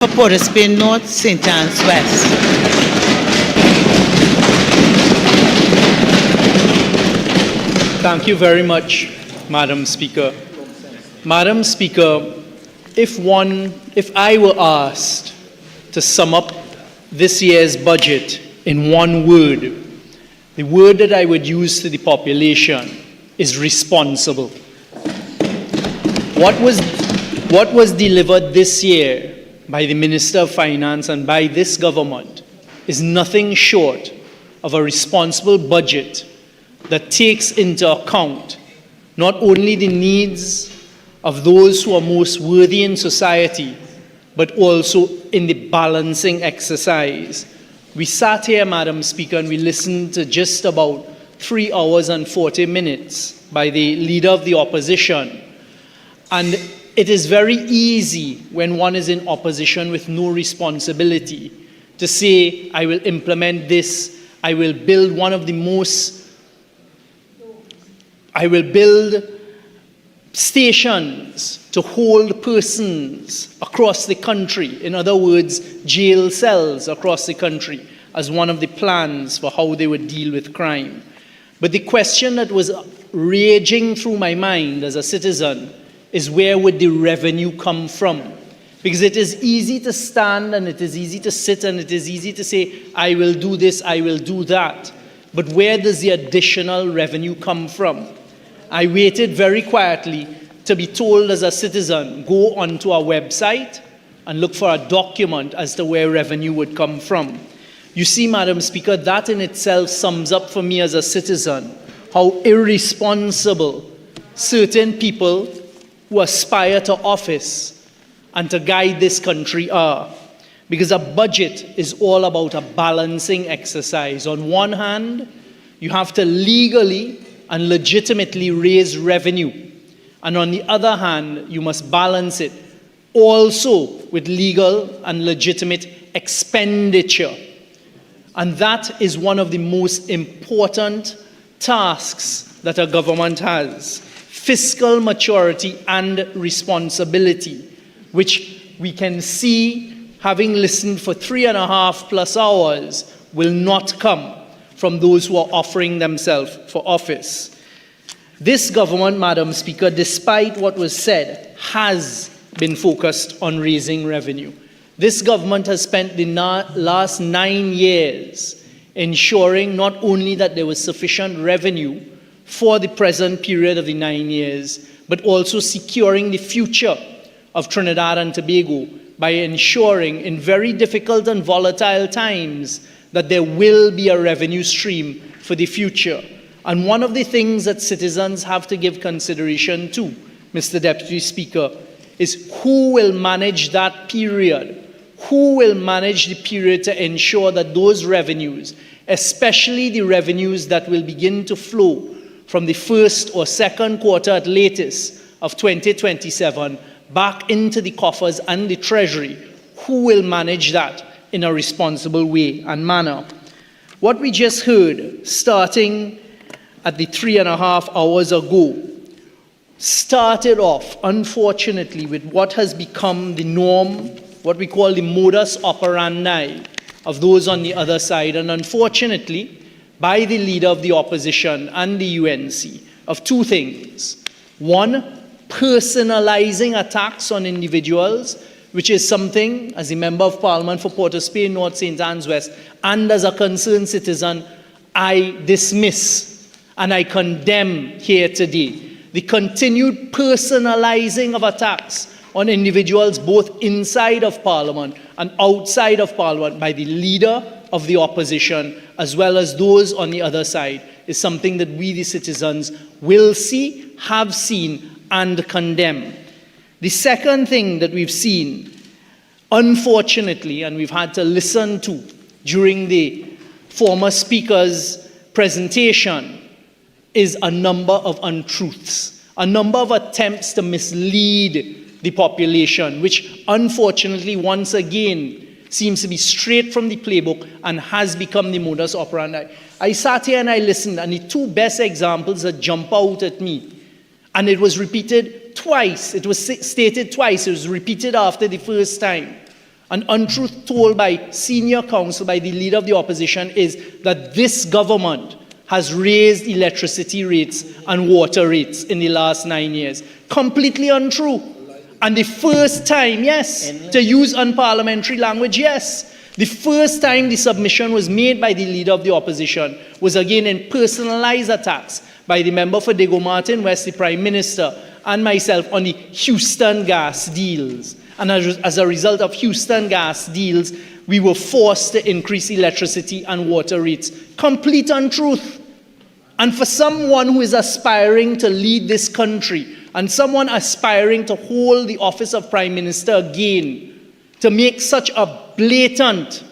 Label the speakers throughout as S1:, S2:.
S1: For Port of Spain North, St. Anne's West.
S2: Thank you very much, Madam Speaker. Madam Speaker, if I were asked to sum up this year's budget in one word, the word that I would use to the population is responsible. What was delivered this year by the Minister of Finance and by this government is nothing short of a responsible budget that takes into account not only the needs of those who are most worthy in society, but also in the balancing exercise. We sat here, Madam Speaker, and we listened to just about 3 hours and 40 minutes by the Leader of the Opposition. And it is very easy when one is in opposition with no responsibility to say, I will implement this, I will build stations to hold persons across the country. In other words, jail cells across the country as one of the plans for how they would deal with crime. But the question that was raging through my mind as a citizen is, where would the revenue come from? Because it is easy to stand and it is easy to sit and it is easy to say, I will do this, I will do that. But where does the additional revenue come from? I waited very quietly to be told as a citizen, go onto our website and look for a document as to where revenue would come from. You see, Madam Speaker, that in itself sums up for me as a citizen how irresponsible certain people who aspire to office and to guide this country are. Because a budget is all about a balancing exercise. On one hand, you have to legally and legitimately raise revenue. And on the other hand, you must balance it also with legal and legitimate expenditure. And that is one of the most important tasks that a government has. Fiscal maturity and responsibility, which we can see, having listened for 3.5+ hours, will not come from those who are offering themselves for office. This government, Madam Speaker, despite what was said, has been focused on raising revenue. This government has spent the last 9 years ensuring not only that there was sufficient revenue for the present period of the 9 years, but also securing the future of Trinidad and Tobago by ensuring in very difficult and volatile times that there will be a revenue stream for the future. And one of the things that citizens have to give consideration to, Mr. Deputy Speaker, is who will manage that period? Who will manage the period to ensure that those revenues, especially the revenues that will begin to flow from the first or second quarter at latest of 2027 back into the coffers and the treasury, who will manage that in a responsible way and manner? What we just heard, starting at the 3.5 hours ago, started off, unfortunately, with what has become the norm, what we call the modus operandi of those on the other side, and unfortunately, by the Leader of the Opposition and the UNC, of two things. One, personalizing attacks on individuals, which is something, as a Member of Parliament for Port of Spain North, St. Anne's West, and as a concerned citizen, I dismiss and I condemn here today. The continued personalizing of attacks on individuals both inside of Parliament and outside of Parliament by the Leader of the Opposition, as well as those on the other side, is something that we, the citizens, will see, have seen, and condemn. The second thing that we've seen, unfortunately, and we've had to listen to during the former Speaker's presentation, is a number of untruths, a number of attempts to mislead the population, which unfortunately, once again, seems to be straight from the playbook and has become the modus operandi. I sat here and I listened, and the two best examples that jump out at me, and it was repeated twice, it was stated twice, it was repeated after the first time, An untruth told by senior counsel, by the leader of the opposition, is that this government has raised electricity rates and water rates in the last 9 years. Completely untrue. And the first time, yes, to use unparliamentary language, yes, the first time the submission was made by the leader of the opposition was again in personalized attacks by the member for Diego Martin West, the Prime Minister, and myself on the Houston gas deals. And as a result of Houston gas deals, we were forced to increase electricity and water rates. Complete untruth. And for someone who is aspiring to lead this country, and someone aspiring to hold the office of Prime Minister again, to make such a blatant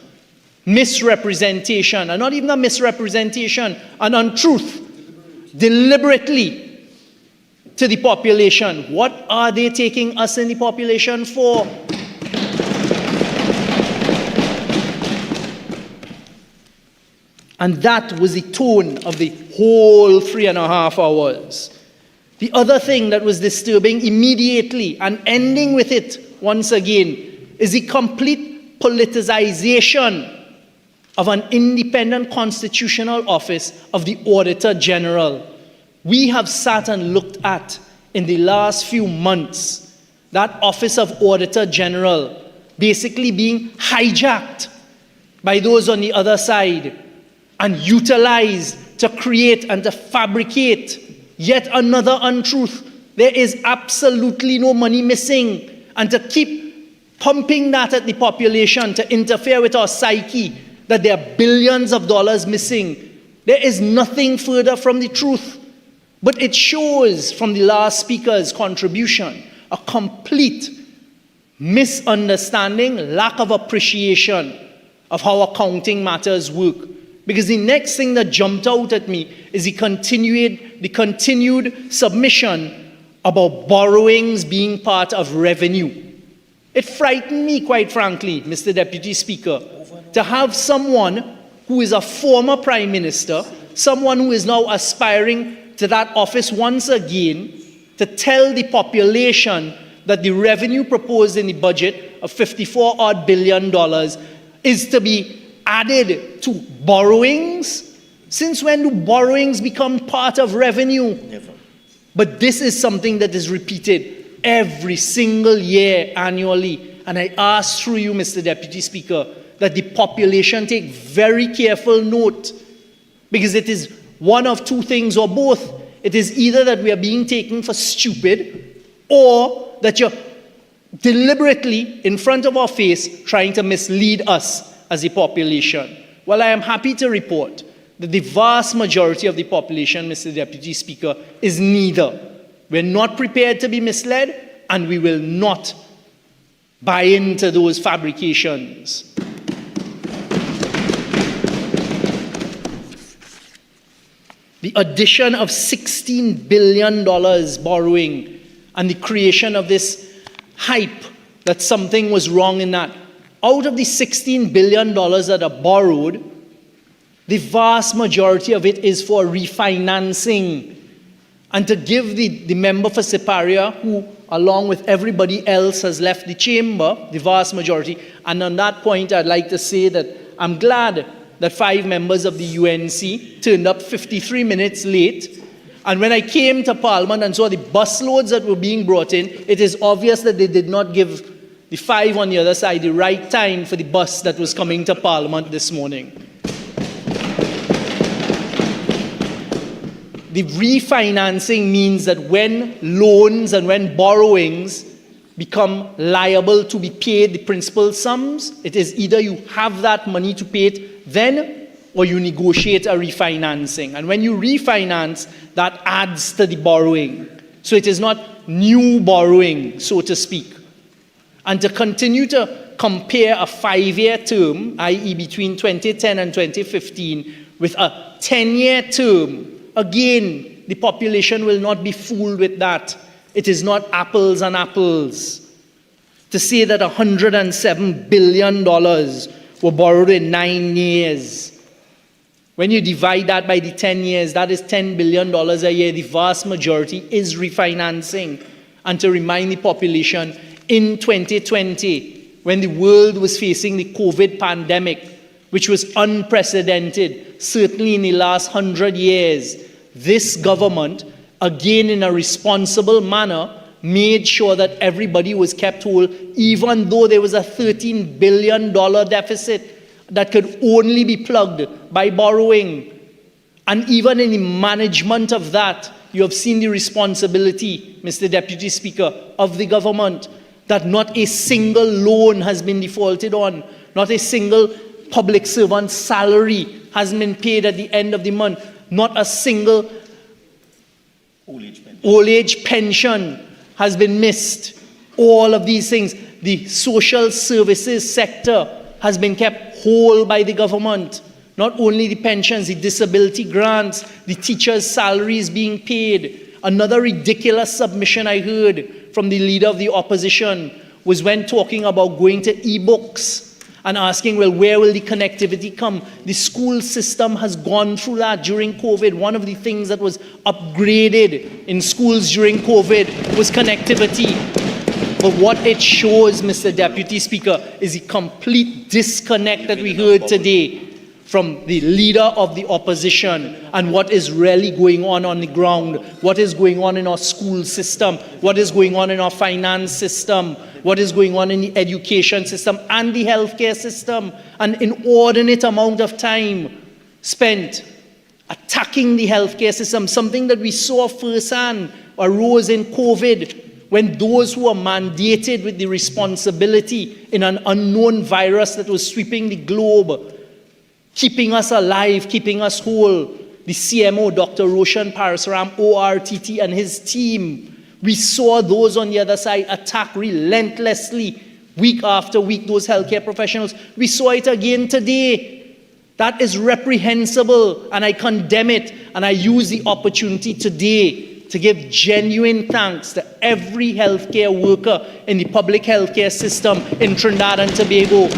S2: misrepresentation, and not even a misrepresentation, an untruth, deliberately to the population. What are they taking us in the population for? And that was the tone of the whole 3.5 hours. The other thing that was disturbing immediately and ending with it once again is the complete politicization of an independent constitutional office of the Auditor General. We have sat and looked at, in the last few months, that Office of Auditor General basically being hijacked by those on the other side and utilized to create and to fabricate yet another untruth. There is absolutely no money missing. And to keep pumping that at the population, to interfere with our psyche, that there are billions of dollars missing, there is nothing further from the truth. But it shows from the last speaker's contribution a complete misunderstanding, lack of appreciation of how accounting matters work. Because the next thing that jumped out at me is the continued submission about borrowings being part of revenue. It frightened me, quite frankly, Mr. Deputy Speaker, to have someone who is a former Prime Minister, someone who is now aspiring to that office once again, to tell the population that the revenue proposed in the budget of $54 billion is to be added to borrowings. Since when do borrowings become part of revenue?
S3: Never.
S2: But this is something that is repeated every single year, annually. And I ask through you, Mr. Deputy Speaker, that the population take very careful note, because it is one of two things or both. It is either that we are being taken for stupid, or that you're deliberately, in front of our face, trying to mislead us as a population. Well, I am happy to report that the vast majority of the population, Mr. Deputy Speaker, is neither. We're not prepared to be misled, and we will not buy into those fabrications. The addition of $16 billion borrowing and the creation of this hype that something was wrong in that. Out of the $16 billion that are borrowed, the vast majority of it is for refinancing. And to give the member for Siparia, who along with everybody else has left the chamber, the vast majority, and on that point I'd like to say that I'm glad that 5 members of the UNC turned up 53 minutes late. And when I came to Parliament and saw the busloads that were being brought in, it is obvious that they did not give the 5 on the other side the right time for the bus that was coming to Parliament this morning. The refinancing means that when loans and when borrowings become liable to be paid the principal sums, it is either you have that money to pay it then, or you negotiate a refinancing. And when you refinance, that adds to the borrowing. So it is not new borrowing, so to speak. And to continue to compare a 5-year term, i.e. between 2010 and 2015, with a 10-year term, again, the population will not be fooled with that. It is not apples and apples. To say that $107 billion were borrowed in 9 years. When you divide that by the 10 years, that is $10 billion a year. The vast majority is refinancing. And to remind the population, in 2020, when the world was facing the COVID pandemic, which was unprecedented, certainly in the last 100 years, this government, again in a responsible manner, made sure that everybody was kept whole, even though there was a $13 billion deficit that could only be plugged by borrowing. And even in the management of that, you have seen the responsibility, Mr. Deputy Speaker, of the government, that not a single loan has been defaulted on, not a single public servant's salary has been paid at the end of the month, not a single old age pension has been missed. All of these things. The social services sector has been kept whole by the government. Not only the pensions, the disability grants, the teachers' salaries being paid. Another ridiculous submission I heard from the leader of the opposition was when talking about going to e-books and asking, well, where will the connectivity come? The school system has gone through that during COVID. One of the things that was upgraded in schools during COVID was connectivity. But what it shows, Mr. Deputy Speaker, is the complete disconnect that we heard today from the leader of the opposition and what is really going on the ground, what is going on in our school system, what is going on in our finance system, what is going on in the education system and the healthcare system. An inordinate amount of time spent attacking the healthcare system, something that we saw firsthand arose in COVID, when those who are mandated with the responsibility in an unknown virus that was sweeping the globe, keeping us alive, keeping us whole, the CMO, Dr. Roshan Parasaram, ORTT, and his team, we saw those on the other side attack relentlessly, week after week, those healthcare professionals. We saw it again today. That is reprehensible, and I condemn it, and I use the opportunity today to give genuine thanks to every healthcare worker in the public healthcare system in Trinidad and Tobago.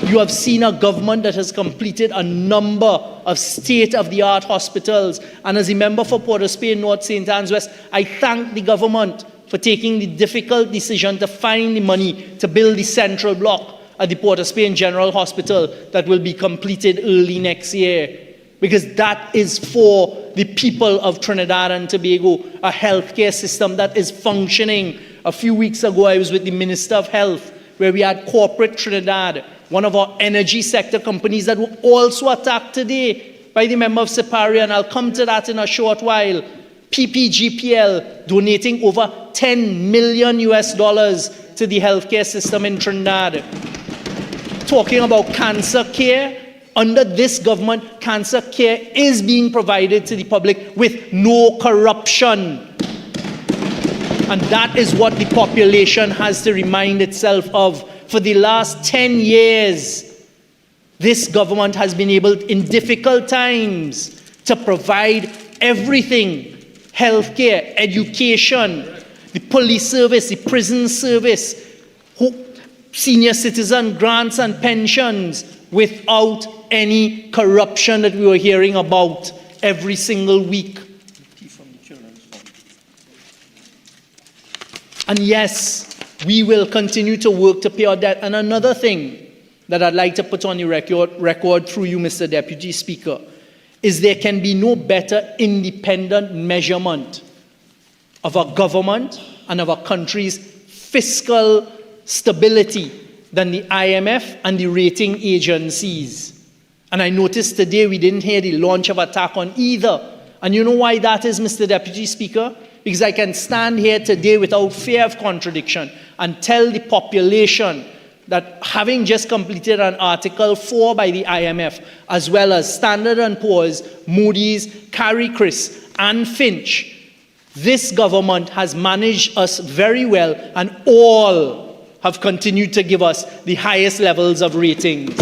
S2: You have seen a government that has completed a number of state-of-the-art hospitals. And as a member for Port of Spain North, St. Anne's West, I thank the government for taking the difficult decision to find the money to build the central block at the Port of Spain General Hospital that will be completed early next year. Because that is for the people of Trinidad and Tobago, a healthcare system that is functioning. A few weeks ago, I was with the Minister of Health, where we had Corporate Trinidad, one of our energy sector companies that were also attacked today by the member of Sipari, and I'll come to that in a short while. PPGPL donating over $10 million to the healthcare system in Trinidad. Talking about cancer care, under this government, cancer care is being provided to the public with no corruption. And that is what the population has to remind itself of. For the last 10 years, this government has been able, in difficult times, to provide everything: healthcare, education, the police service, the prison service, senior citizen grants and pensions, without any corruption that we were hearing about every single week. And yes, we will continue to work to pay our debt. And another thing that I'd like to put on the record through you, Mr. Deputy Speaker, is there can be no better independent measurement of our government and of our country's fiscal stability than the IMF and the rating agencies. And I noticed today we didn't hear the launch of attack on either. And you know why that is, Mr. Deputy Speaker? Because I can stand here today without fear of contradiction and tell the population that having just completed an Article 4 by the IMF, as well as Standard & Poor's, Moody's, Carrie Chris, and Finch, this government has managed us very well, and all have continued to give us the highest levels of ratings.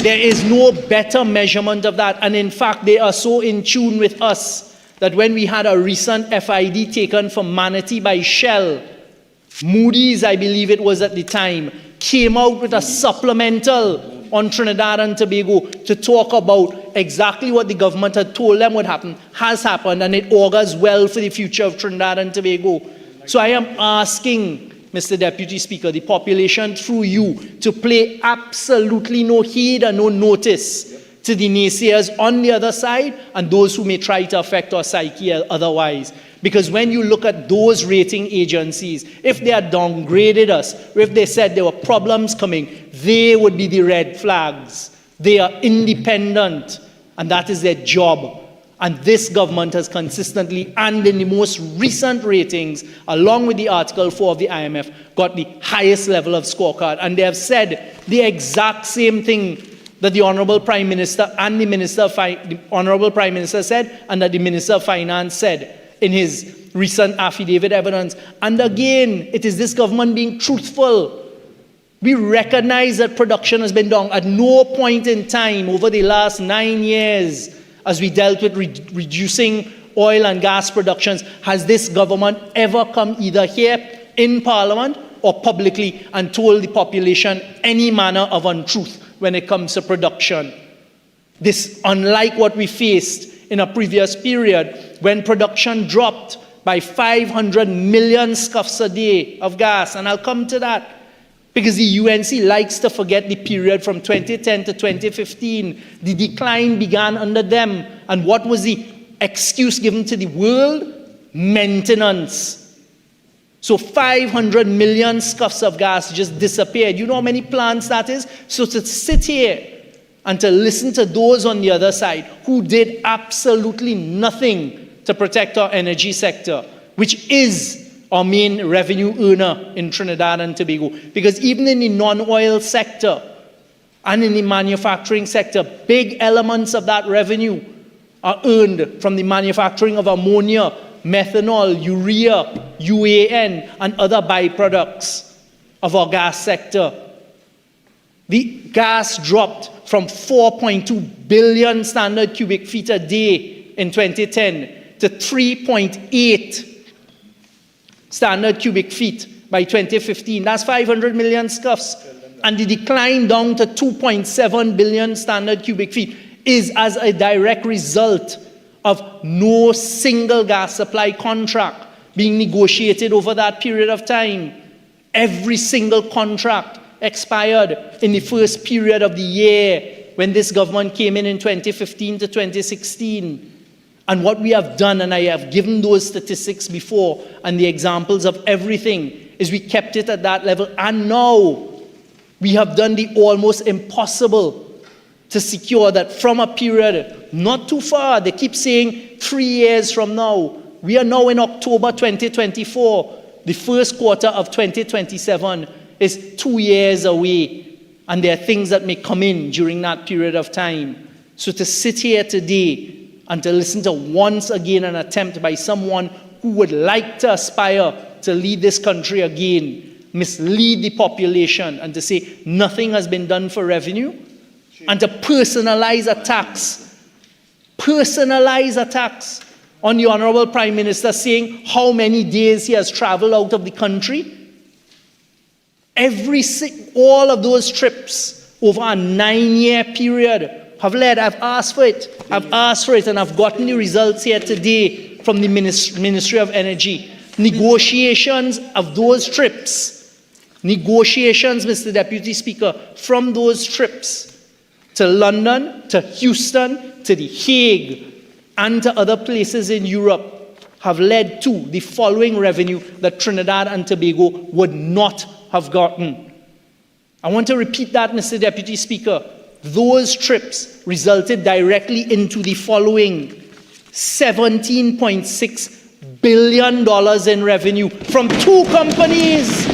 S2: There is no better measurement of that. And in fact, they are so in tune with us that when we had a recent FID taken from Manatee by Shell, Moody's, I believe it was at the time, came out with a supplemental on Trinidad and Tobago to talk about exactly what the government had told them would happen, has happened, and it augurs well for the future of Trinidad and Tobago. So I am asking Mr. Deputy Speaker, the population through you, to play absolutely no heed and no notice to the naysayers on the other side and those who may try to affect our psyche otherwise. Because when you look at those rating agencies, if they had downgraded us, or if they said there were problems coming, they would be the red flags. They are independent, and that is their job. And this government has consistently, and in the most recent ratings, along with the Article 4 of the IMF, got the highest level of scorecard. And they have said the exact same thing that the Honourable Prime Minister and the Honourable Prime Minister said, and that the Minister of Finance said in his recent affidavit evidence. And again, it is this government being truthful. We recognize that production has been down. At no point in time over the last 9 years, as we dealt with reducing oil and gas productions, has this government ever come either here in Parliament or publicly and told the population any manner of untruth when it comes to production. This, unlike what we faced in a previous period when production dropped by 500 million scuffs a day of gas, and I'll come to that. Because the UNC likes to forget the period from 2010 to 2015. The decline began under them. And what was the excuse given to the world? Maintenance. So 500 million scuffs of gas just disappeared. You know how many plants that is? So to sit here and to listen to those on the other side who did absolutely nothing to protect our energy sector, which is our main revenue earner in Trinidad and Tobago. Because even in the non-oil sector and in the manufacturing sector, big elements of that revenue are earned from the manufacturing of ammonia, methanol, urea, UAN, and other byproducts of our gas sector. The gas dropped from 4.2 billion standard cubic feet a day in 2010 to 3.8 standard cubic feet by 2015. That's 500 million scuffs. And the decline down to 2.7 billion standard cubic feet is as a direct result of no single gas supply contract being negotiated over that period of time. Every single contract expired in the first period of the year when this government came in 2015 to 2016. And what we have done, and I have given those statistics before, and the examples of everything, is we kept it at that level. And now we have done the almost impossible to secure that from a period not too far, they keep saying 3 years from now. We are now in October 2024. The first quarter of 2027 is 2 years away. And there are things that may come in during that period of time. So to sit here today and to listen to once again an attempt by someone who would like to aspire to lead this country again, mislead the population, and to say nothing has been done for revenue, and to personalize attacks on the Honourable Prime Minister, saying how many days he has travelled out of the country. All of those trips over a 9-year period have led. I've asked for it, and I've gotten the results here today from the Ministry of Energy. Negotiations of those trips, Mr. Deputy Speaker, from those trips to London, to Houston, to The Hague, and to other places in Europe have led to the following revenue that Trinidad and Tobago would not have gotten. I want to repeat that, Mr. Deputy Speaker. Those trips resulted directly into the following: $17.6 billion in revenue from two companies.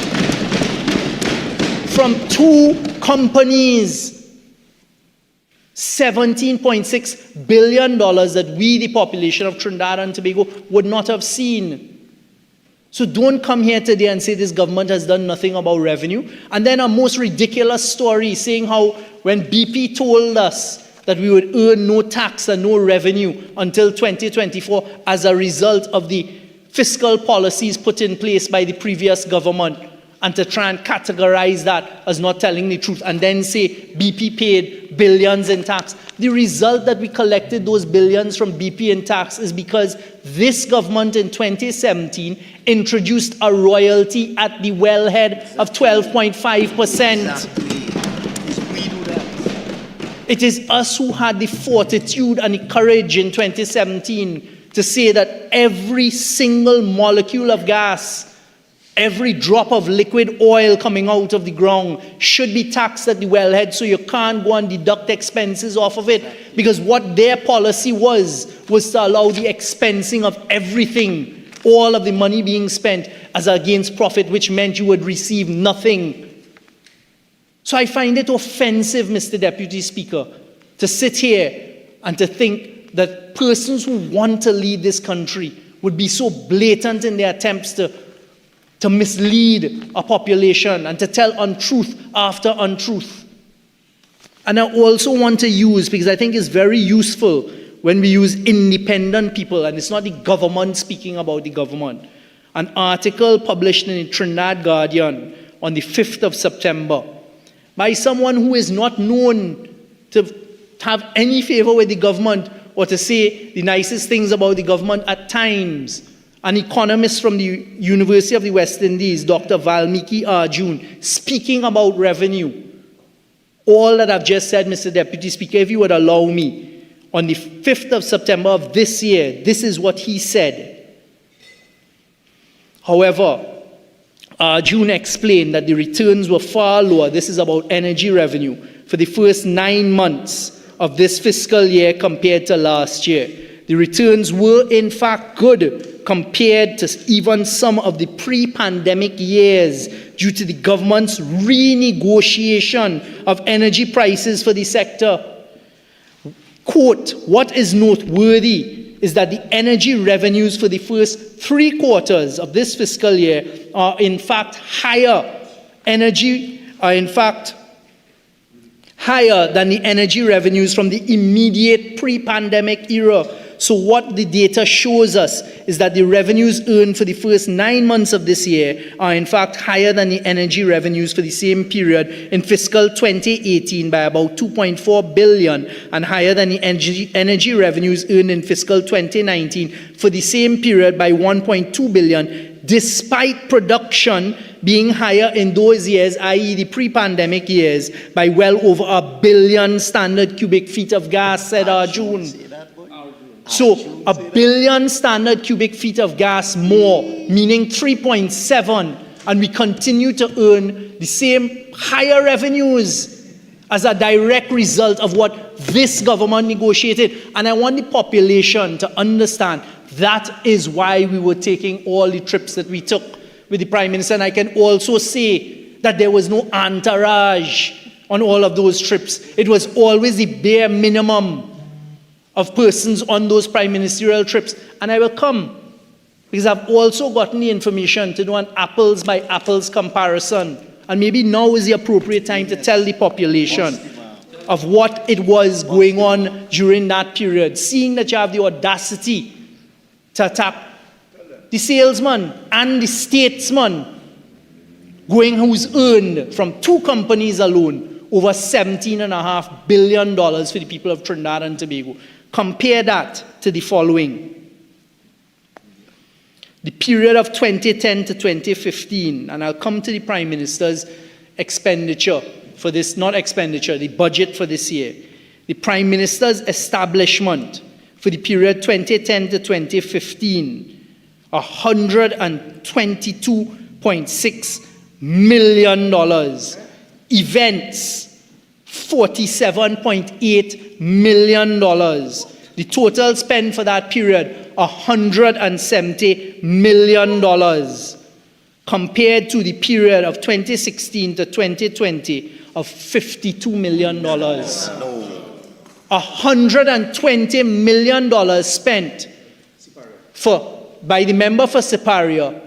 S2: $17.6 billion that we, the population of Trinidad and Tobago, would not have seen. So don't come here today and say this government has done nothing about revenue. And then a most ridiculous story saying how when BP told us that we would earn no tax and no revenue until 2024 as a result of the fiscal policies put in place by the previous government, and to try and categorize that as not telling the truth, and then say BP paid billions in tax. The result that we collected those billions from BP in tax is because this government in 2017 introduced a royalty at the wellhead of 12.5%. It is us who had the fortitude and the courage in 2017 to say that every single molecule of gas, every drop of liquid oil coming out of the ground should be taxed at the wellhead, so you can't go and deduct expenses off of it. Because what their policy was to allow the expensing of everything, all of the money being spent as against profit, which meant you would receive nothing. So I find it offensive, Mr. Deputy Speaker, to sit here and to think that persons who want to lead this country would be so blatant in their attempts to mislead a population and to tell untruth after untruth. And I also want to use, because I think it's very useful when we use independent people, and it's not the government speaking about the government, an article published in the Trinidad Guardian on the 5th of September by someone who is not known to have any favor with the government or to say the nicest things about the government at times. An economist from the University of the West Indies, Dr. Valmiki Arjun, speaking about revenue. All that I've just said, Mr. Deputy Speaker, if you would allow me, on the 5th of September of this year, this is what he said. However, Arjun explained that the returns were far lower, this is about energy revenue, for the first 9 months of this fiscal year compared to last year. The returns were in fact good compared to even some of the pre-pandemic years due to the government's renegotiation of energy prices for the sector. Quote, what is noteworthy is that the energy revenues for the first 3 quarters of this fiscal year are in fact higher than the energy revenues from the immediate pre-pandemic era. So what the data shows us is that the revenues earned for the first 9 months of this year are in fact higher than the energy revenues for the same period in fiscal 2018 by about 2.4 billion and higher than the energy revenues earned in fiscal 2019 for the same period by 1.2 billion, despite production being higher in those years, i.e. the pre-pandemic years, by well over 1 billion standard cubic feet of gas, said Arjun. So 1 billion standard cubic feet of gas more, meaning 3.7, and we continue to earn the same higher revenues as a direct result of what this government negotiated. And I want the population to understand that is why we were taking all the trips that we took with the Prime Minister. And I can also say that there was no entourage on all of those trips. It was always the bare minimum of persons on those prime ministerial trips. And I will come, because I've also gotten the information to do an apples by apples comparison. And maybe now is the appropriate time to tell the population of what it was going on during that period, seeing that you have the audacity to attack the salesman and the statesman who's earned from 2 companies alone over $17.5 billion for the people of Trinidad and Tobago. Compare that to the following. The period of 2010 to 2015, and I'll come to the Prime Minister's expenditure for this, not expenditure, the budget for this year. The Prime Minister's establishment for the period 2010 to 2015, $122.6 million. Events, $47.8 million. The total spend for that period, $170 million, compared to the period of 2016 to 2020 of $52 million. $120 million spent by the member for Siparia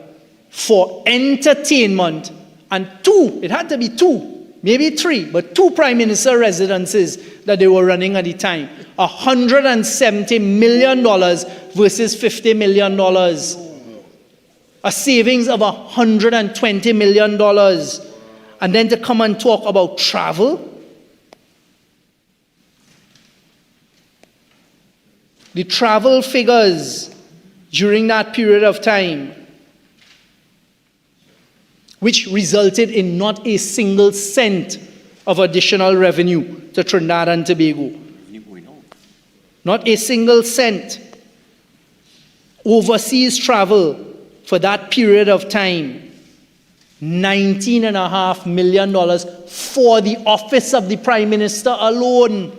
S2: for entertainment, and 2, it had to be 2, maybe 3, but 2 Prime Minister residences that they were running at the time. $170 million versus $50 million. A savings of $120 million. And then to come and talk about travel. the travel figures during that period of time, which resulted in not a single cent of additional revenue to Trinidad and Tobago. Not a single cent. Overseas travel for that period of time, $19.5 million for the office of the Prime Minister alone.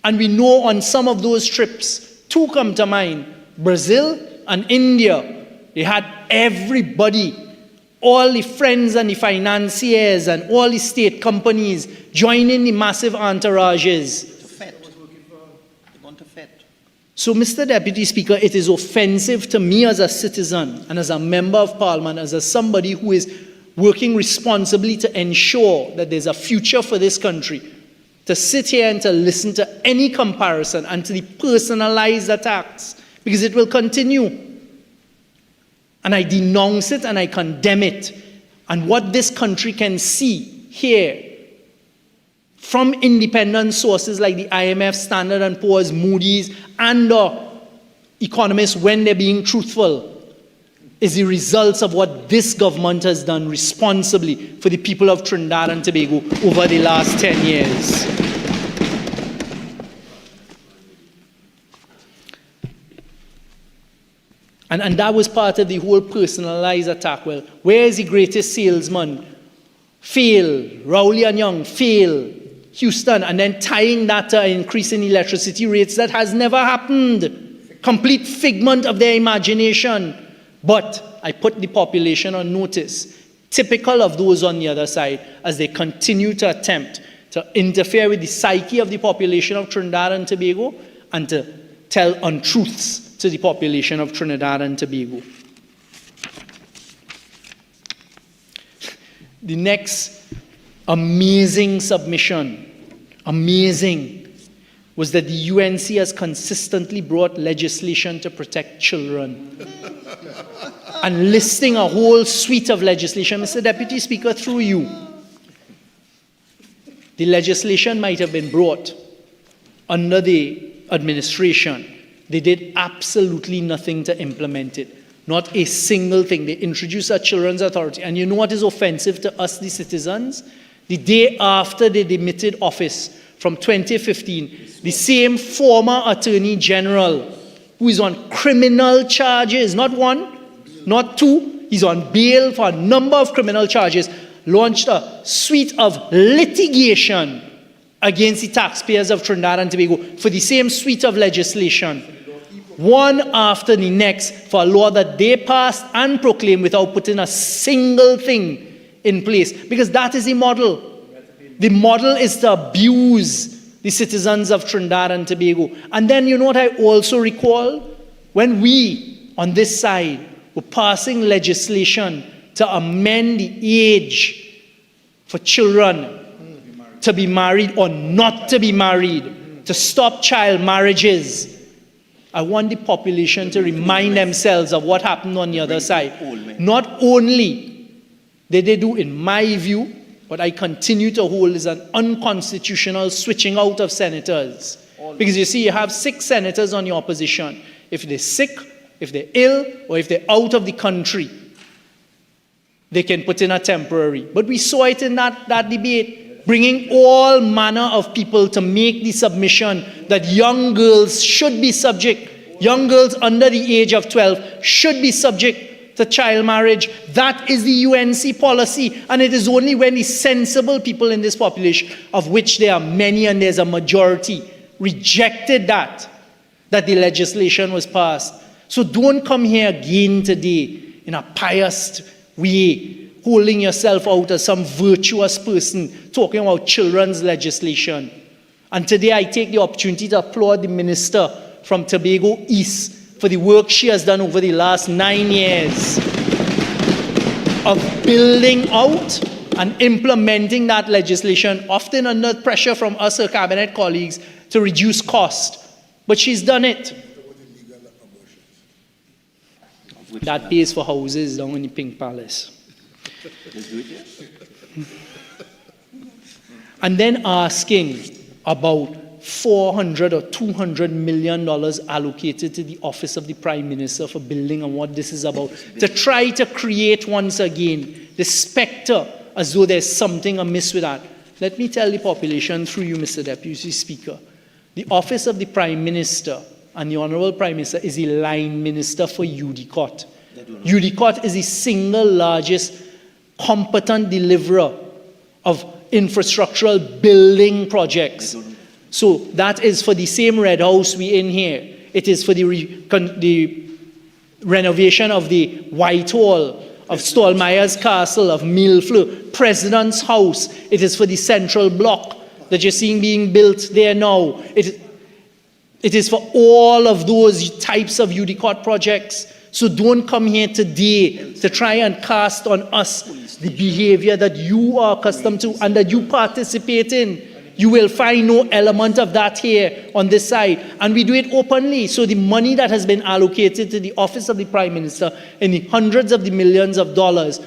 S2: And we know on some of those trips, two come to mind, Brazil and India. They had everybody, all the friends and the financiers and all the state companies joining the massive entourages. So, Mr. Deputy Speaker, it is offensive to me as a citizen and as a member of Parliament, as somebody who is working responsibly to ensure that there's a future for this country, to sit here and to listen to any comparison and to the personalized attacks, because it will continue. And I denounce it and I condemn it. And what this country can see here from independent sources like the IMF, Standard & Poor's, Moody's, and economists, when they're being truthful, is the results of what this government has done responsibly for the people of Trinidad and Tobago over the last 10 years. And that was part of the whole personalized attack. Well, where is the greatest salesman? Fail. Rowley and Young, fail. Houston, and then tying that to an increase in electricity rates that has never happened. Complete figment of their imagination. But I put the population on notice, typical of those on the other side, as they continue to attempt to interfere with the psyche of the population of Trinidad and Tobago and to tell untruths to the population of Trinidad and Tobago. The next amazing submission, was that the UNC has consistently brought legislation to protect children. And listing a whole suite of legislation, Mr. Deputy Speaker, through you. The legislation might have been brought under the administration. They did absolutely nothing to implement it. Not a single thing. They introduced a Children's Authority. And you know what is offensive to us, the citizens? The day after they demitted office from 2015, the same former Attorney General, who is on criminal charges, not one, not two, he's on bail for a number of criminal charges, launched a suite of litigation against the taxpayers of Trinidad and Tobago for the same suite of legislation, one after the next, for a law that they passed and proclaimed without putting a single thing in place, because that is the model. The model is to abuse the citizens of Trinidad and Tobago. And then you know what I also recall? When we, on this side, were passing legislation to amend the age for children to be married or not to be married, to stop child marriages, I want the population to remind themselves of what happened on the other side. Not only did they do, in my view, what I continue to hold is an unconstitutional switching out of senators. Because you see, you have 6 senators on your opposition. If they're sick, if they're ill, or if they're out of the country, they can put in a temporary. But we saw it in that debate, bringing all manner of people to make the submission that young girls should be subject, young girls under the age of 12 should be subject to child marriage. That is the UNC policy, and it is only when the sensible people in this population, of which there are many and there's a majority, rejected that the legislation was passed. So don't come here again today in a pious way, holding yourself out as some virtuous person, talking about children's legislation. And today I take the opportunity to applaud the Minister from Tobago East for the work she has done over the last 9 years of building out and implementing that legislation, often under pressure from us, her cabinet colleagues, to reduce cost. But she's done it. That pays for houses down in the Pink Palace. And then asking about $400 or $200 million allocated to the Office of the Prime Minister for building and what this is about, to try to create once again the spectre as though there's something amiss with that. Let me tell the population through you, Mr. Deputy Speaker, the Office of the Prime Minister and the Honourable Prime Minister is the line minister for UDCOT. UDCOT is the single largest competent deliverer of infrastructural building projects. So that is for the same Red House we in here. It is for the renovation of the Whitehall, of Stallmeyer's Castle, of Millfleur, President's House. It is for the Central Block that you're seeing being built there now. It is for all of those types of UDCOT projects. So don't come here today to try and cast on us the behavior that you are accustomed to and that you participate in. You will find no element of that here on this side. And we do it openly. So the money that has been allocated to the Office of the Prime Minister in the hundreds of the millions of dollars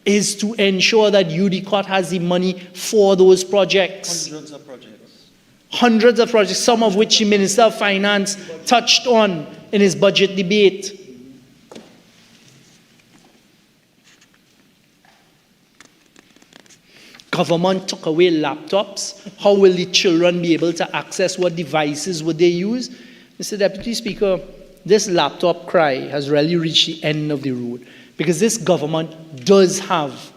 S2: is to ensure that UDCOT has the money for those projects.
S3: Hundreds of projects.
S2: Hundreds of projects, some of which the Minister of Finance touched on in his budget debate. Government took away laptops. How will the children be able to access what devices would they use? Mr. Deputy Speaker, this laptop cry has really reached the end of the road because this government does have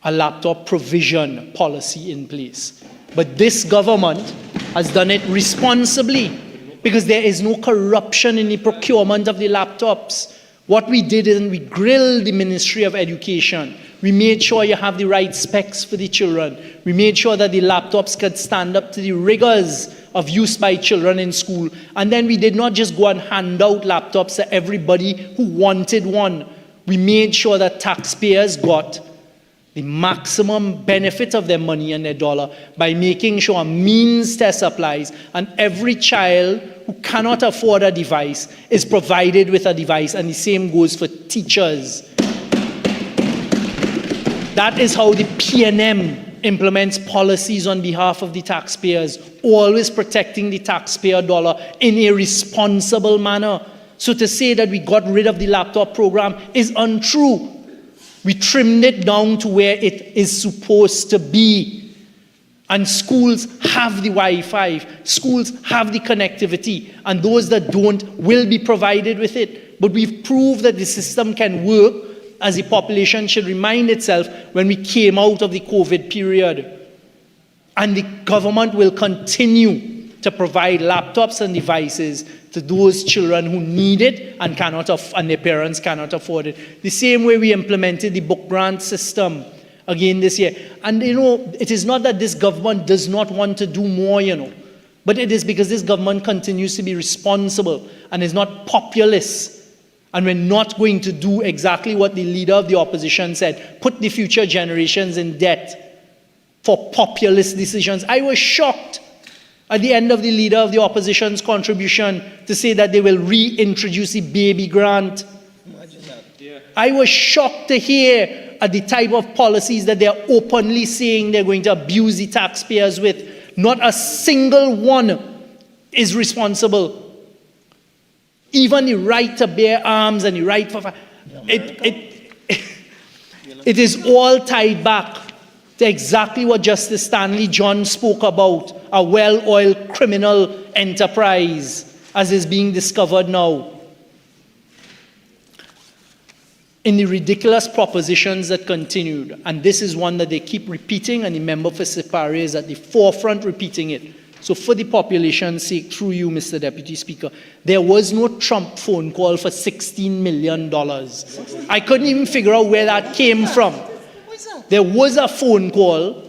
S2: a laptop provision policy in place. But this government has done it responsibly because there is no corruption in the procurement of the laptops. What we did is we grilled the Ministry of Education. We made sure you have the right specs for the children. We made sure that the laptops could stand up to the rigors of use by children in school. And then we did not just go and hand out laptops to everybody who wanted one. We made sure that taxpayers got the maximum benefit of their money and their dollar by making sure a means test applies and every child who cannot afford a device is provided with a device, and the same goes for teachers. That is how the PNM implements policies on behalf of the taxpayers, always protecting the taxpayer dollar in a responsible manner. So to say that we got rid of the laptop program is untrue. We trimmed it down to where it is supposed to be. And schools have the Wi-Fi, schools have the connectivity, and those that don't will be provided with it. But we've proved that the system can work, as the population should remind itself when we came out of the COVID period. And the government will continue to provide laptops and devices to those children who need it and and their parents cannot afford it. The same way we implemented the book grant system again this year. And it is not that this government does not want to do more, but it is because this government continues to be responsible and is not populist. And we're not going to do exactly what the leader of the opposition said, put the future generations in debt for populist decisions. I was shocked at the end of the leader of the opposition's contribution to say that they will reintroduce the baby grant.
S3: Imagine that. Yeah.
S2: I was shocked to hear at the type of policies that they're openly saying they're going to abuse the taxpayers with. Not a single one is responsible. Even the right to bear arms and the right for... It is all tied back to exactly what Justice Stanley John spoke about, a well-oiled criminal enterprise, as is being discovered now. In the ridiculous propositions that continued, and this is one that they keep repeating, and the member for Sipari is at the forefront repeating it. So for the population's sake, through you, Mr. Deputy Speaker, there was no Trump phone call for $16 million. I couldn't even figure out where that came from. There was a phone call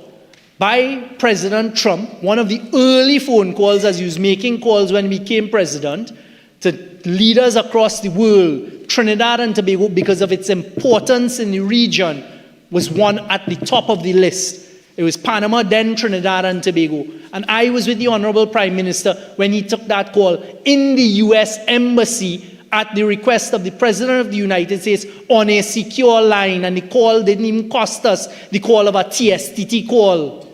S2: by President Trump, one of the early phone calls as he was making calls when he became president, to leaders across the world. Trinidad and Tobago, because of its importance in the region, was one at the top of the list. It was Panama, then Trinidad and Tobago. And I was with the Honourable Prime Minister when he took that call in the US Embassy at the request of the President of the United States on a secure line. And the call didn't even cost us the call of a TSTT call.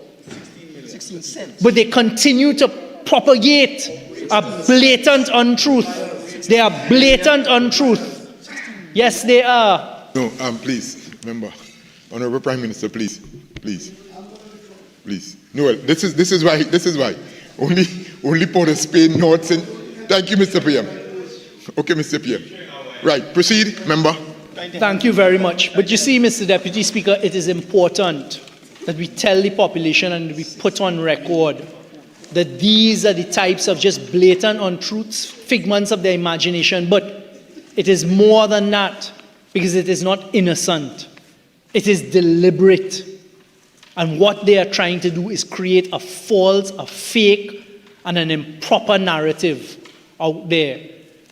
S2: But they continue to propagate a blatant untruth. They are blatant untruth. Yes, they are.
S4: No, please, member. Honourable Prime Minister, please. No, this is why. Only Port of Spain, North and thank you, Mr. PM. Okay, Mr. PM. Right, proceed, member.
S2: Thank you very much. But you see, Mr. Deputy Speaker, it is important that we tell the population and we put on record that these are the types of just blatant untruths, figments of their imagination. But it is more than that, because it is not innocent. It is deliberate. And what they are trying to do is create a false, a fake, and an improper narrative out there.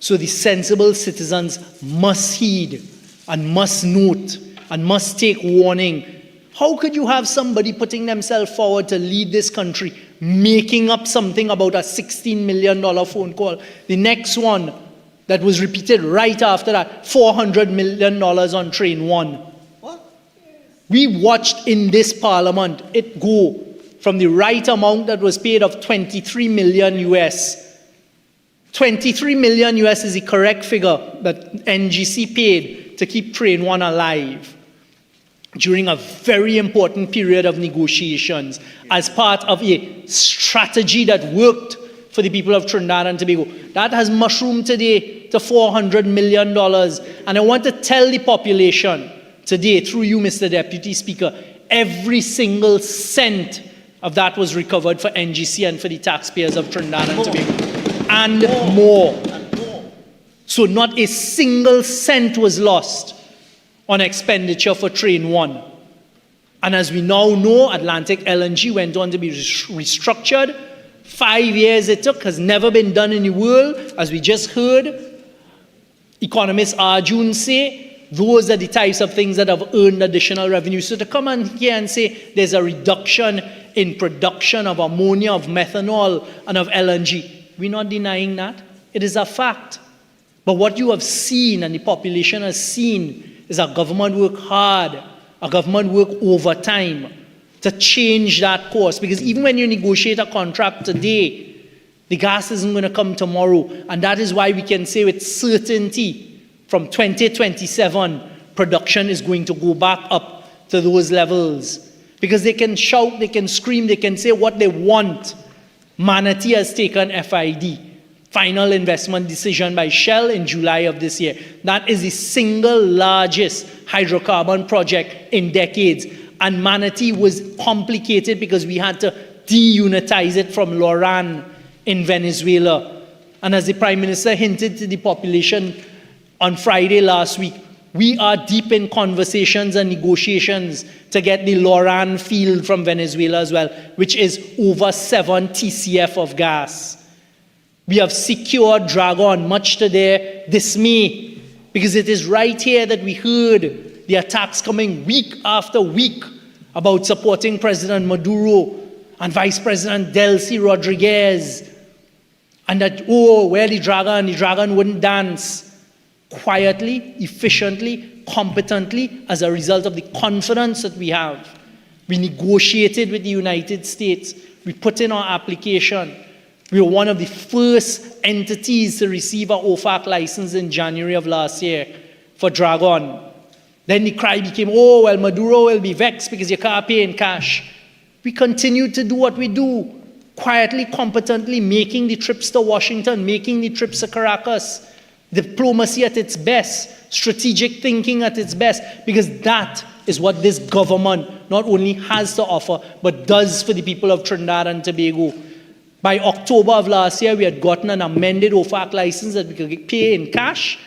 S2: So the sensible citizens must heed and must note and must take warning. How could you have somebody putting themselves forward to lead this country, making up something about a $16 million phone call? The next one that was repeated right after that, $400 million on train 1. We watched in this parliament it go from the right amount that was paid of 23 million US. 23 million US is the correct figure that NGC paid to keep train 1 alive during a very important period of negotiations as part of a strategy that worked for the people of Trinidad and Tobago. That has mushroomed today to $400 million. And I want to tell the population today, through you, Mr. Deputy Speaker, every single cent of that was recovered for NGC and for the taxpayers of Trinidad and Tobago. And more. So not a single cent was lost on expenditure for Train 1. And as we now know, Atlantic LNG went on to be restructured. 5 years it took, has never been done in the world. As we just heard, economists Arjun say, those are the types of things that have earned additional revenue. So to come on here and say there's a reduction in production of ammonia, of methanol, and of LNG, we're not denying that. It is a fact. But what you have seen and the population has seen is our government work hard, our government work overtime to change that course. Because even when you negotiate a contract today, the gas isn't going to come tomorrow. And that is why we can say with certainty from 2027, production is going to go back up to those levels. Because they can shout, they can scream, they can say what they want. Manatee has taken FID, final investment decision by Shell in July of this year. That is the single largest hydrocarbon project in decades. And Manatee was complicated because we had to deunitize it from Loran in Venezuela. And as the Prime Minister hinted to the population on Friday last week, we are deep in conversations and negotiations to get the Loran field from Venezuela as well, which is over 7 TCF of gas. We have secured Dragon, much to their dismay, because it is right here that we heard the attacks coming week after week about supporting President Maduro and Vice President Delcy Rodriguez, and that, where the dragon wouldn't dance. Quietly, efficiently, competently, as a result of the confidence that we have. We negotiated with the United States. We put in our application. We were one of the first entities to receive our OFAC license in January of last year for Dragon. Then the cry became, Maduro will be vexed because you can't pay in cash. We continued to do what we do, quietly, competently, making the trips to Washington, making the trips to Caracas. Diplomacy at its best, strategic thinking at its best, because that is what this government not only has to offer, but does for the people of Trinidad and Tobago. By October of last year, we had gotten an amended OFAC license that we could pay in cash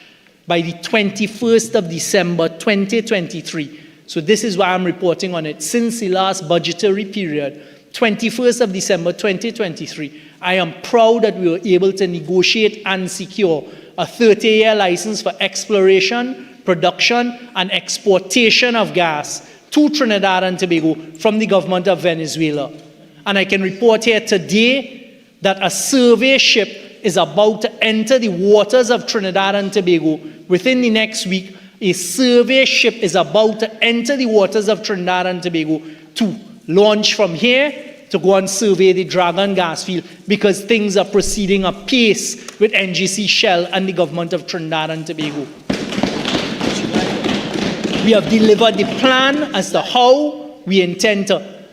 S2: by the 21st of December 2023. So this is why I'm reporting on it. Since the last budgetary period, 21st of December 2023, I am proud that we were able to negotiate and secure a 30-year license for exploration, production, and exportation of gas to Trinidad and Tobago from the government of Venezuela. And I can report here today that a survey ship is about to enter the waters of Trinidad and Tobago within the next week. A survey ship is about to enter the waters of Trinidad and Tobago to launch from here to to go and survey the Dragon gas field because things are proceeding apace with NGC, Shell, and the government of Trinidad and Tobago. We have delivered the plan as to how we intend to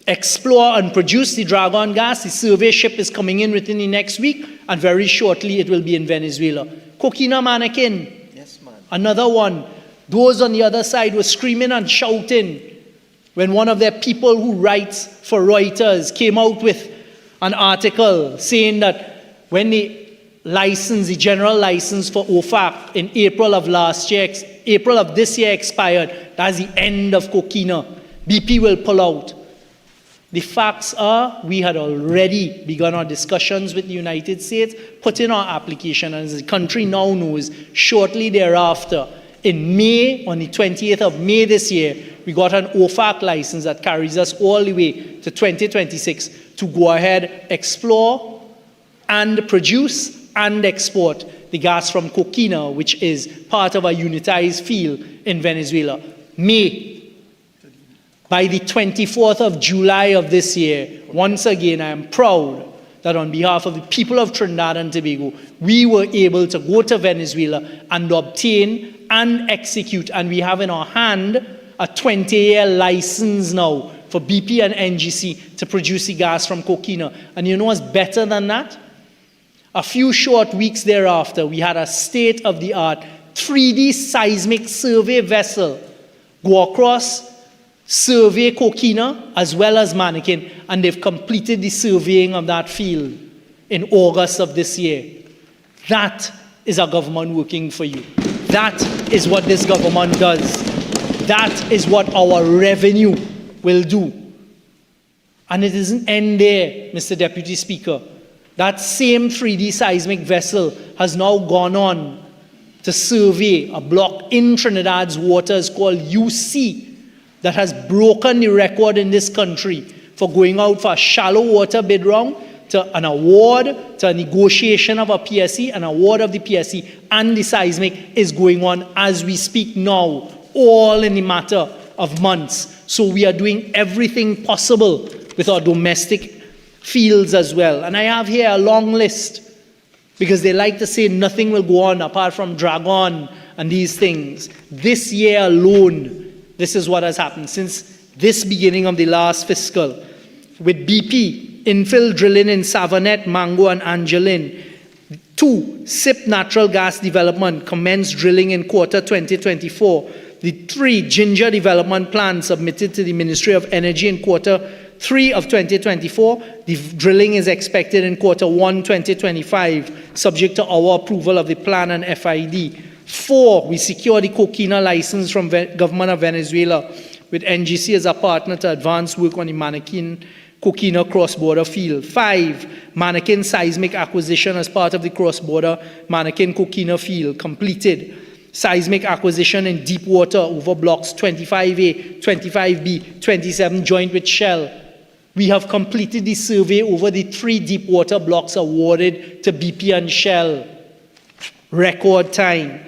S2: explore and produce the Dragon gas. The survey ship is coming in within the next week, and very shortly it will be in Venezuela. Coquina Mannequin,
S3: Yes, man.
S2: another one. Those on the other side were screaming and shouting when one of their people who writes for Reuters came out with an article saying that when the general license for OFAC in April of this year expired, that's the end of Coquina. BP will pull out. The facts are we had already begun our discussions with the United States, put in our application, and as the country now knows, shortly thereafter, in May, on the 20th of May this year, we got an OFAC license that carries us all the way to 2026 to go ahead, explore, and produce and export the gas from Coquina, which is part of a unitized field in Venezuela. May. By the 24th of July of this year, once again, I am proud that on behalf of the people of Trinidad and Tobago, we were able to go to Venezuela and obtain and execute, and we have in our hand a 20-year license now for BP and NGC to produce the gas from Coquina. And you know what's better than that? A few short weeks thereafter, we had a state-of-the-art 3D seismic survey vessel go across, survey Coquina as well as Mannequin, and they've completed the surveying of that field in August of this year. That is our government working for you. That is what this government does. That is what our revenue will do. And it doesn't end there, Mr. Deputy Speaker. That same 3D seismic vessel has now gone on to survey a block in Trinidad's waters called UC that has broken the record in this country for going out for a shallow water bid round, to an award, to a negotiation of a PSC, an award of the PSC, and the seismic is going on as we speak now, all in the matter of months. So we are doing everything possible with our domestic fields as well. And I have here a long list, because they like to say nothing will go on apart from Dragon and these things. This year alone, this is what has happened since this beginning of the last fiscal. With BP, infill drilling in Savannette, Mango, and Angeline. 2, SIP natural gas development, commenced drilling in quarter 2024. The 3, Ginger development plan submitted to the Ministry of Energy in quarter 3 of 2024. The drilling is expected in quarter 1, 2025, subject to our approval of the plan and FID. 4, we secured the Coquina license from government of Venezuela with NGC as a partner to advance work on the Mannequin Coquina cross-border field. 5, Mannequin seismic acquisition as part of the cross-border Mannequin Coquina field completed. Seismic acquisition in deep water over blocks 25A, 25B, 27 joint with Shell. We have completed the survey over the 3 deep water blocks awarded to BP and Shell. Record time.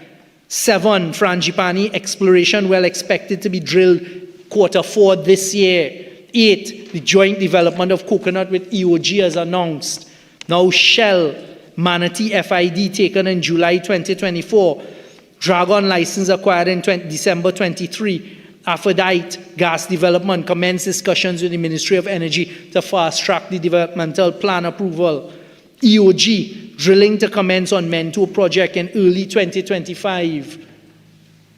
S2: 7, Frangipani exploration well expected to be drilled quarter 4 this year. 8, the joint development of coconut with EOG as announced. Now Shell, Manatee FID taken in July 2024. Dragon license acquired in December 23. Aphrodite gas development commenced discussions with the Ministry of Energy to fast-track the developmental plan approval. EOG, drilling to commence on Mento project in early 2025.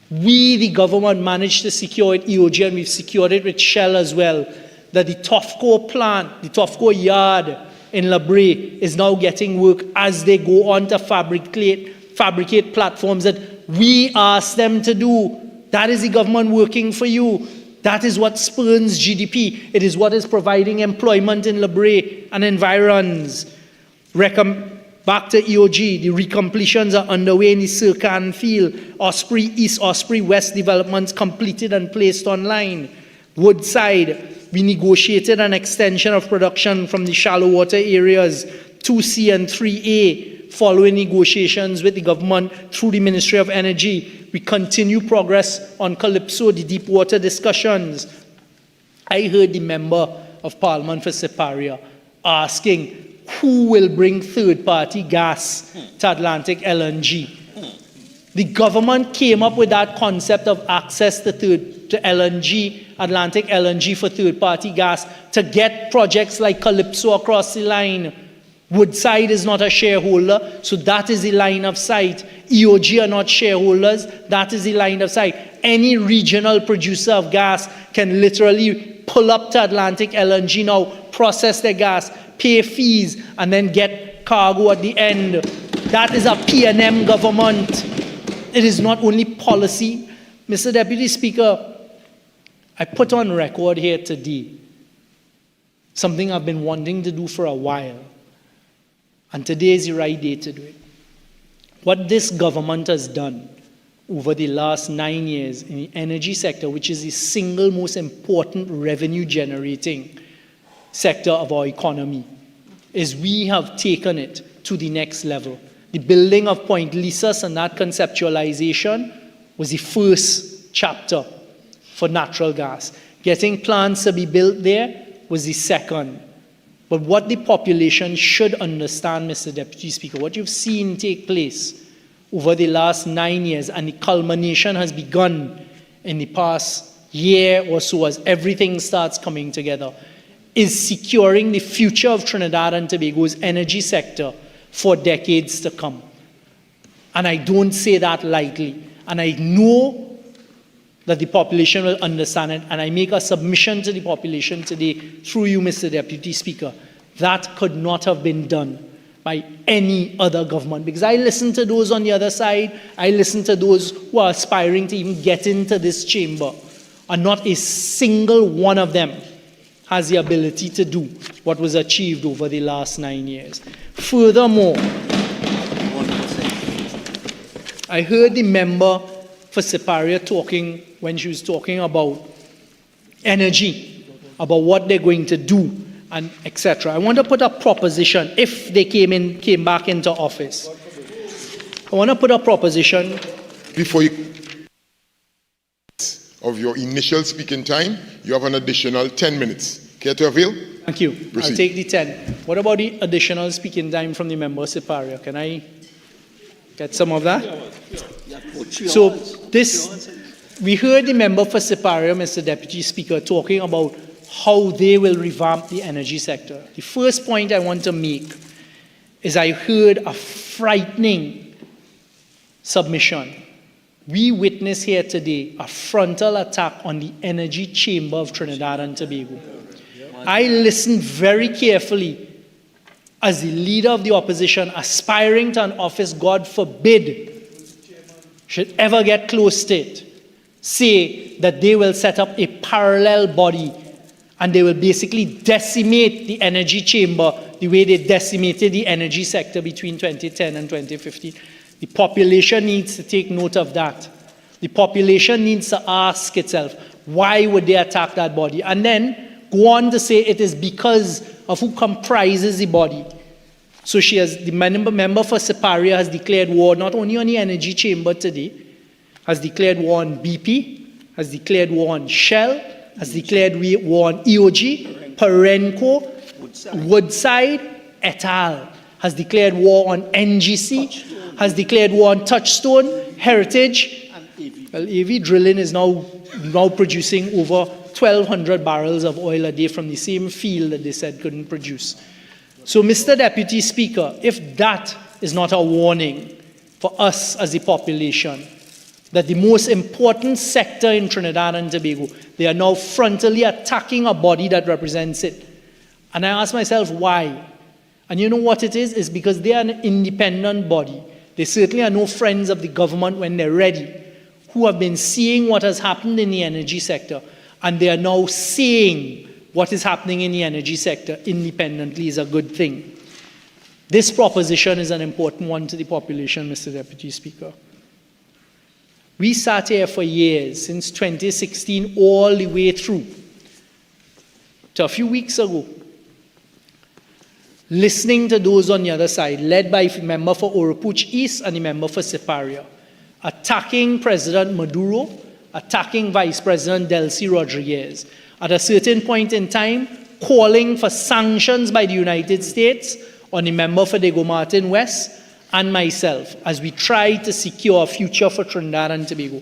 S2: We, the government, managed to secure it EOG, and we've secured it with Shell as well, that the Tofco plant, the Tofco yard in La Brea is now getting work as they go on to fabricate platforms that we asked them to do. That is the government working for you. That is what spurns GDP. It is what is providing employment in La Brea and environs. Back to EOG, the recompletions are underway in the Sirkan field. Osprey East, Osprey West developments completed and placed online. Woodside, we negotiated an extension of production from the shallow water areas 2C and 3A. Following negotiations with the government through the Ministry of Energy, we continue progress on Calypso, the deep water discussions. I heard the member of Parliament for Siparia asking who will bring third-party gas to Atlantic LNG. The government came up with that concept of access to LNG, Atlantic LNG for third-party gas, to get projects like Calypso across the line. Woodside is not a shareholder, so that is the line of sight. EOG are not shareholders, that is the line of sight. Any regional producer of gas can literally pull up to Atlantic LNG now, process their gas, pay fees, and then get cargo at the end. That is a P&M government. It is not only policy. Mr. Deputy Speaker, I put on record here today something I've been wanting to do for a while. And today is the right day to do it. What this government has done over the last 9 years in the energy sector, which is the single most important revenue-generating sector of our economy, is we have taken it to the next level. The building of Point Lisas and that conceptualization was the first chapter for natural gas. Getting plants to be built there was the second. But what the population should understand, Mr. Deputy Speaker, what you've seen take place over the last 9 years, and the culmination has begun in the past year or so as everything starts coming together, is securing the future of Trinidad and Tobago's energy sector for decades to come. And I don't say that lightly. And I know that the population will understand it. And I make a submission to the population today through you, Mr. Deputy Speaker. That could not have been done by any other government. Because I listen to those on the other side. I listen to those who are aspiring to even get into this chamber. And not a single one of them has the ability to do what was achieved over the last 9 years. Furthermore, I heard the member for Siparia talking, when she was talking about energy, about what they're going to do, and etc. I want to put a proposition, if they came back into office. I want to put a proposition.
S4: Before you of your initial speaking time, you have an additional 10 minutes. Care to avail?
S2: Thank you.
S4: Proceed.
S2: I'll take the 10. What about the additional speaking time from the member Siparia? Can I get some of that? So we heard the member for Siparia, Mr. Deputy Speaker, talking about how they will revamp the energy sector. The first point I want to make is I heard a frightening submission. We witness here today a frontal attack on the energy chamber of Trinidad and Tobago. I listened very carefully as the leader of the opposition, aspiring to an office, God forbid, should ever get close to it, say that they will set up a parallel body and they will basically decimate the energy chamber the way they decimated the energy sector between 2010 and 2015. The population needs to take note of that. The population needs to ask itself, why would they attack that body? And then go on to say it is because of who comprises the body. So the member for Siparia has declared war not only on the energy chamber today, has declared war on BP, has declared war on Shell, has declared war on EOG, Perenco, Woodside, et al. Has declared war on NGC, has declared war on Touchstone, Heritage. Well, AV Drilling is now producing over 1,200 barrels of oil a day from the same field that they said couldn't produce. So, Mr. Deputy Speaker, if that is not a warning for us as a population, that the most important sector in Trinidad and Tobago, they are now frontally attacking a body that represents it. And I ask myself, why? And you know what it is? It's because they are an independent body. They certainly are no friends of the government when they're ready, who have been seeing what has happened in the energy sector, and they are now saying what is happening in the energy sector independently is a good thing. This proposition is an important one to the population, Mr. Deputy Speaker. We sat here for years, since 2016, all the way through to a few weeks ago, listening to those on the other side, led by the member for Oropouche East and the member for Siparia, attacking President Maduro, attacking Vice President Delcy Rodriguez. At a certain point in time, calling for sanctions by the United States on the member for Diego Martin West and myself as we try to secure a future for Trinidad and Tobago.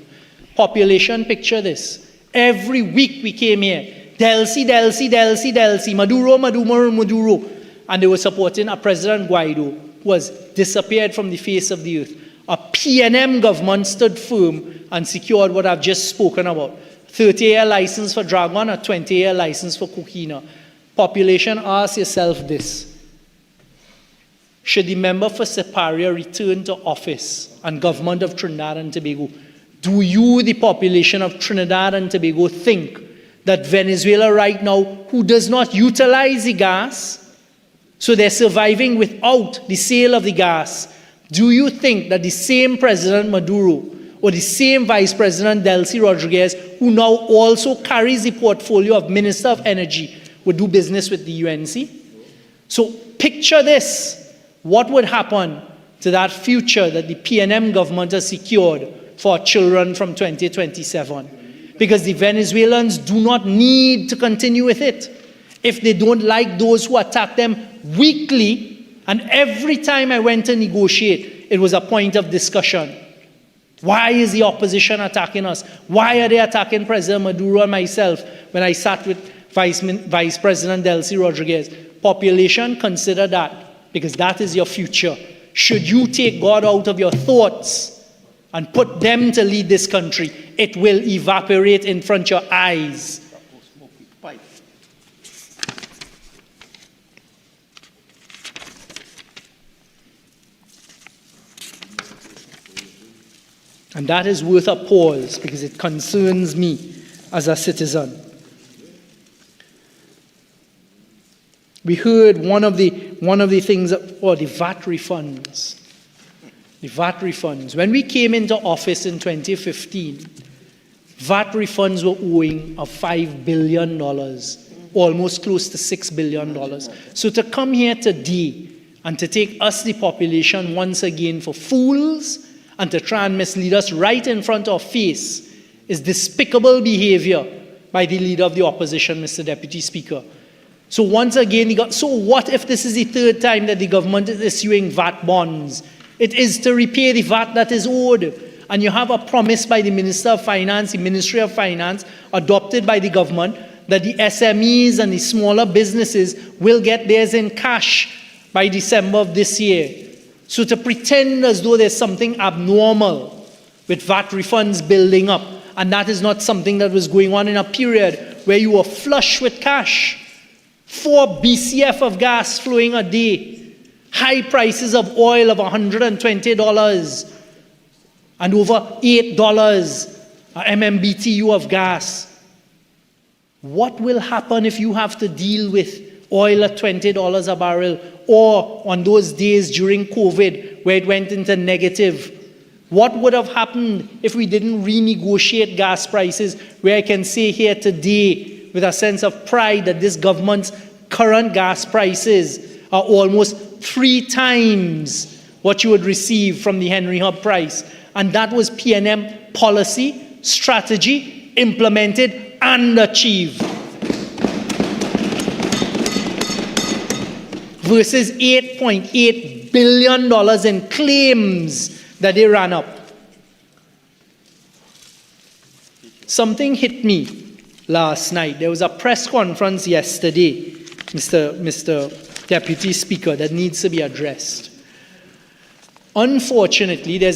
S2: Population, picture this. Every week we came here, Delcy, Delcy, Delcy, Delcy, Maduro, Maduro, Maduro. And they were supporting a President Guaido who was disappeared from the face of the earth. A PNM government stood firm and secured what I've just spoken about. 30-year license for Dragon, a 20-year license for Coquina. Population, ask yourself this. Should the member for Separia return to office and government of Trinidad and Tobago, do you, the population of Trinidad and Tobago, think that Venezuela right now, who does not utilize the gas, so they're surviving without the sale of the gas, do you think that the same President Maduro or the same Vice President Delcy Rodriguez, who now also carries the portfolio of Minister of Energy, would do business with the UNC? So picture this. What would happen to that future that the PNM government has secured for children from 2027? Because the Venezuelans do not need to continue with it. If they don't like those who attack them weekly, and every time I went to negotiate, it was a point of discussion. Why is the opposition attacking us? Why are they attacking President Maduro and myself when I sat with Vice President Delcy Rodriguez? Population, consider that, because that is your future. Should you take God out of your thoughts and put them to lead this country, it will evaporate in front of your eyes. And that is worth a pause because it concerns me as a citizen. We heard one of the things, the VAT refunds. The VAT refunds. When we came into office in 2015, VAT refunds were owing of $5 billion, almost close to $6 billion. So to come here today and to take us, the population, once again for fools and to try and mislead us right in front of our face is despicable behavior by the leader of the opposition, Mr. Deputy Speaker. So once again, so what if this is the third time that the government is issuing VAT bonds? It is to repay the VAT that is owed. And you have a promise by the Minister of Finance, the Ministry of Finance, adopted by the government, that the SMEs and the smaller businesses will get theirs in cash by December of this year. So to pretend as though there's something abnormal with VAT refunds building up, and that is not something that was going on in a period where you were flush with cash. 4 BCF of gas flowing a day, high prices of oil of $120, and over $8 a MMBTU of gas. What will happen if you have to deal with oil at $20 a barrel, or on those days during COVID where it went into negative? What would have happened if we didn't renegotiate gas prices, where I can say here today with a sense of pride that this government's current gas prices are almost 3 times what you would receive from the Henry Hub price. And that was PNM policy, strategy, implemented and achieved. Versus $8.8 billion in claims that they ran up. Something hit me last night. There was a press conference yesterday, Mr. Deputy Speaker, that needs to be addressed. Unfortunately, there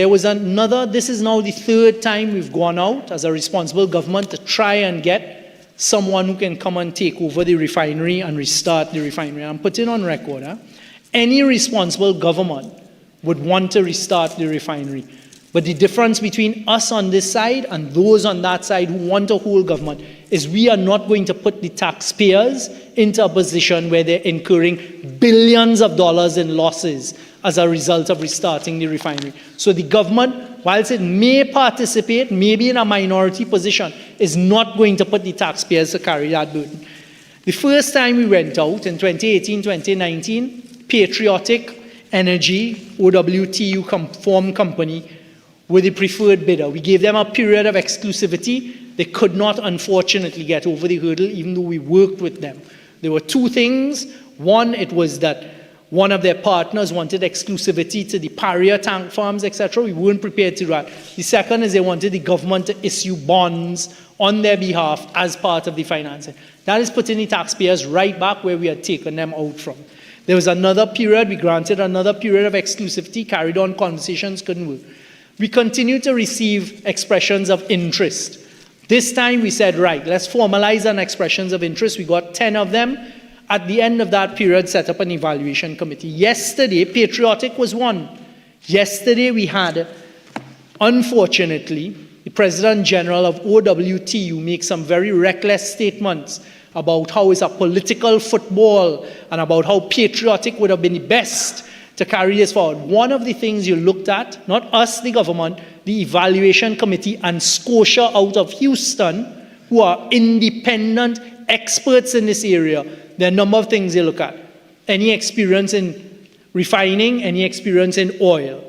S2: was another, this is now the 3rd time we've gone out as a responsible government to try and get someone who can come and take over the refinery and restart the refinery. I'm putting on record, any responsible government would want to restart the refinery. But the difference between us on this side and those on that side who want a whole government is we are not going to put the taxpayers into a position where they're incurring billions of dollars in losses as a result of restarting the refinery. So the government, whilst it may participate, maybe in a minority position, is not going to put the taxpayers to carry that burden. The first time we went out in 2018, 2019, Patriotic Energy, OWTU formed company, were the preferred bidder. We gave them a period of exclusivity they could not, unfortunately, get over the hurdle, even though we worked with them. There were two things. One, it was that one of their partners wanted exclusivity to the Paria tank farms, etc. We weren't prepared to do that. The second is they wanted the government to issue bonds on their behalf as part of the financing. That is putting the taxpayers right back where we had taken them out from. There was another period, we granted another period of exclusivity, carried on conversations, couldn't work. We continued to receive expressions of interest. This time we said, right, let's formalize an expressions of interest. We got 10 of them. At the end of that period, set up an evaluation committee. Yesterday, Patriotic was one. Yesterday we had, unfortunately, the President General of OWTU make some very reckless statements about how it's a political football and about how Patriotic would have been the best to carry this forward. One of the things you looked at, not us, the government, the evaluation committee and Scotia out of Houston, who are independent experts in this area, there are a number of things they look at. Any experience in refining, any experience in oil.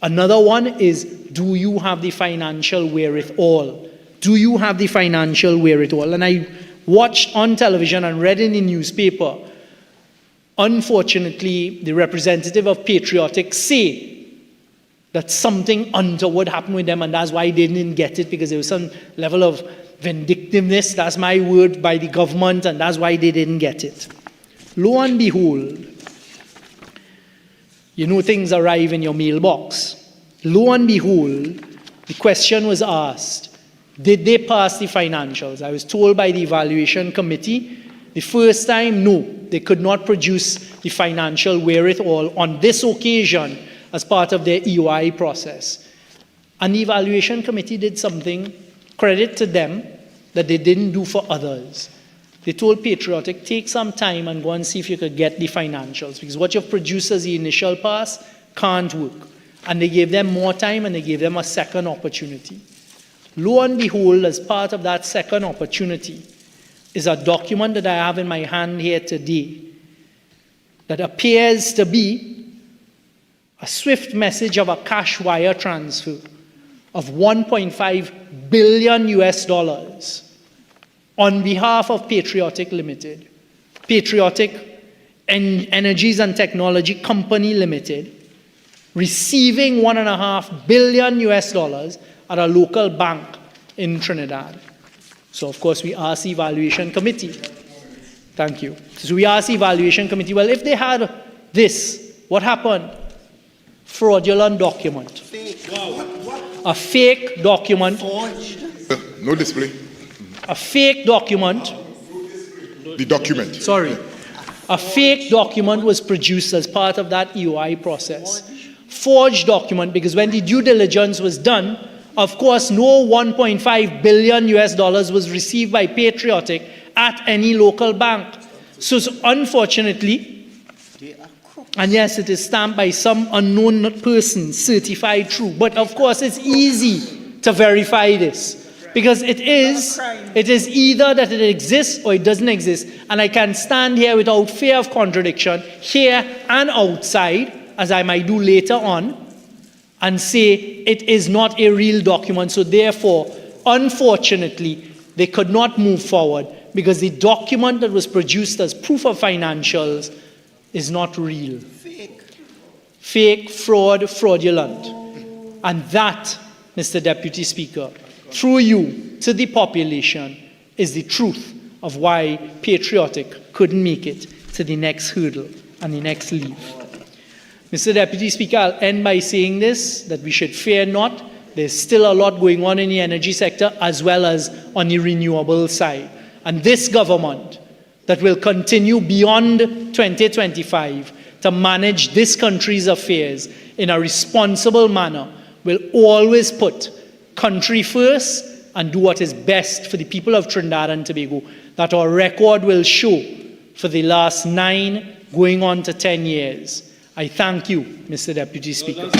S2: Another one is, do you have the financial wherewithal? Do you have the financial wherewithal? And I watched on television and read in the newspaper, unfortunately, the representative of Patriotic say that something untoward happened with them and that's why they didn't get it, because there was some level of vindictiveness, that's my word, by the government, and that's why they didn't get it. Lo and behold, you know things arrive in your mailbox. Lo and behold, the question was asked, did they pass the financials? I was told by the evaluation committee, the first time, no, they could not produce the financial wherewithal on this occasion as part of their EOI process. And the evaluation committee did something, credit to them, that they didn't do for others. They told Patriotic, take some time and go and see if you could get the financials, because what you've produced as the initial pass can't work. And they gave them more time and they gave them a second opportunity. Lo and behold, as part of that second opportunity, is a document that I have in my hand here today that appears to be a swift message of a cash wire transfer of $1.5 billion US dollars on behalf of Patriotic Limited, Patriotic Energies and Technology Company Limited, receiving $1.5 billion US dollars at a local bank in Trinidad. So of course we asked the evaluation committee. Thank you. So we asked the evaluation committee, well, if they had this, what happened? Fraudulent document. A fake document.
S4: No display.
S2: A fake document.
S4: The document.
S2: Sorry. A fake document was produced as part of that EOI process. Forged document, because when the due diligence was done, of course, no $1.5 billion US dollars was received by Patriotic at any local bank. So unfortunately, and yes, it is stamped by some unknown person, certified true. But of course, it's easy to verify this, because it is either that it exists or it doesn't exist. And I can stand here without fear of contradiction, here and outside, as I might do later on, and say it is not a real document. So therefore, unfortunately, they could not move forward because the document that was produced as proof of financials is not real. Fake, fraud, fraudulent. And that, Mr. Deputy Speaker, through you to the population, is the truth of why Patriotic couldn't make it to the next hurdle and the next leave. Mr. Deputy Speaker, I'll end by saying this, that we should fear not. There's still a lot going on in the energy sector as well as on the renewable side. And this government that will continue beyond 2025 to manage this country's affairs in a responsible manner will always put country first and do what is best for the people of Trinidad and Tobago, that our record will show for the last 9 going on to 10 years. I thank you, Mr. Deputy Speaker.